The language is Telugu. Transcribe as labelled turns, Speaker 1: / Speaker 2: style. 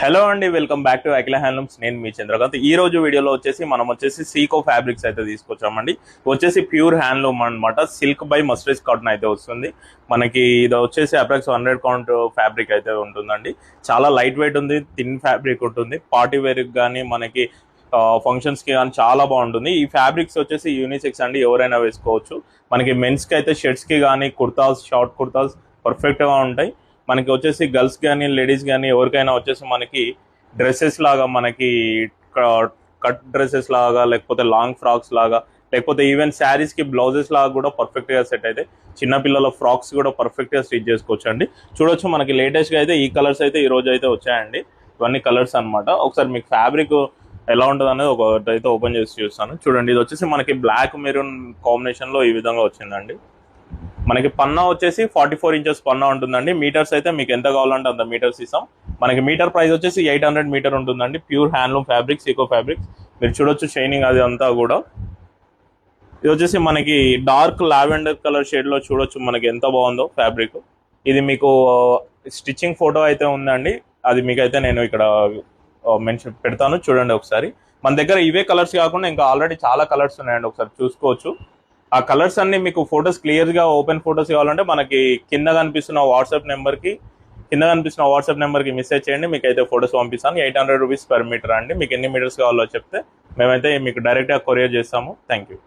Speaker 1: హలో అండి, welcome back to Akhila handlooms. నేను మీ చంద్రకాంత్. ఈ రోజు వీడియోలో మనం సీకో ఫ్యాబ్రిక్స్ అయితే తీసుకొచ్చామండి. ప్యూర్ హ్యాండ్లూమ్ అనమాట. సిల్క్ బై మస్టరైజ్ కాటన్ అయితే వస్తుంది మనకి. ఇది అప్రాక్స్ 100 కౌంట్ ఫ్యాబ్రిక్ అయితే ఉంటుందండి. చాలా లైట్ వెయిట్ ఉంది, థిన్ ఫ్యాబ్రిక్ ఉంటుంది. పార్టీ వేర్ కానీ మనకి ఫంక్షన్స్ కి కానీ చాలా బాగుంటుంది. ఈ ఫ్యాబ్రిక్స్ యూనిసెక్స్ అండి, ఎవరైనా వేసుకోవచ్చు. మనకి మెన్స్ కి అయితే షర్ట్స్ కి కానీ కుర్తాస్, షార్ట్ కుర్తాస్ పర్ఫెక్ట్ గా ఉంటాయి. మనకి గర్ల్స్ కానీ లేడీస్ కానీ ఎవరికైనా మనకి డ్రెస్సెస్ లాగా, మనకి కట్ డ్రెస్సెస్ లాగా, లేకపోతే లాంగ్ ఫ్రాక్స్ లాగా, లేకపోతే ఈవెన్ శారీస్ కి బ్లౌజెస్ లాగా కూడా పర్ఫెక్ట్ గా సెట్ అయితే చిన్నపిల్లల ఫ్రాక్స్ కూడా పర్ఫెక్ట్ గా స్టిచ్ చేసుకోవచ్చు అండి. చూడొచ్చు, మనకి లేటెస్ట్ గా అయితే ఈ కలర్స్ అయితే ఈ రోజు అయితే వచ్చాయండి. ఇవన్నీ కలర్స్ అనమాట. ఒకసారి మీకు ఫ్యాబ్రిక్ ఎలా ఉంటుంది అనేది ఒకటైతే ఓపెన్ చేసి చూస్తాను. చూడండి, ఇది మనకి బ్లాక్ మెరూన్ కాంబినేషన్ లో ఈ విధంగా వచ్చిందండి. మనకి పన్నా 44 ఇంచెస్ పన్నా ఉంటుందండి. మీటర్స్ అయితే మీకు ఎంత కావాలంటే అంత మీటర్స్ ఇస్తాం. మనకి మీటర్ ప్రైస్ 800 మీటర్ ఉంటుందండి. Pure handloom fabrics, eco fabrics. మీరు చూడొచ్చు షైనింగ్ అది అంతా కూడా. ఇది మనకి డార్క్ లావెండర్ కలర్ షేడ్ లో చూడొచ్చు మనకి ఎంత బాగుందో ఫ్యాబ్రిక్. ఇది మీకు స్టిచ్చింగ్ ఫోటో అయితే ఉందండి, అది మీకైతే నేను ఇక్కడ మెన్షన్ పెడతాను, చూడండి ఒకసారి. మన దగ్గర ఇవే కలర్స్ కాకుండా ఇంకా ఆల్రెడీ చాలా కలర్స్ ఉన్నాయండి, ఒకసారి చూసుకోవచ్చు. ఆ కలర్స్ అన్ని మీకు ఫొటోస్ క్లియర్ గా ఓపెన్ ఫొటోస్ కావాలంటే మనకి కింద కనిపిస్తున్న వాట్సాప్ నెంబర్ కి మెసేజ్ చేయండి, మీకు అయితే ఫొటోస్ పంపిస్తాను. 800 రూపీస్ పర్ మీటర్ అండి. మీకు ఎన్ని మీటర్స్ కావాలో చెప్తే మేమైతే మీకు డైరెక్ట్ గా కొరియర్ చేస్తాము. Thank you.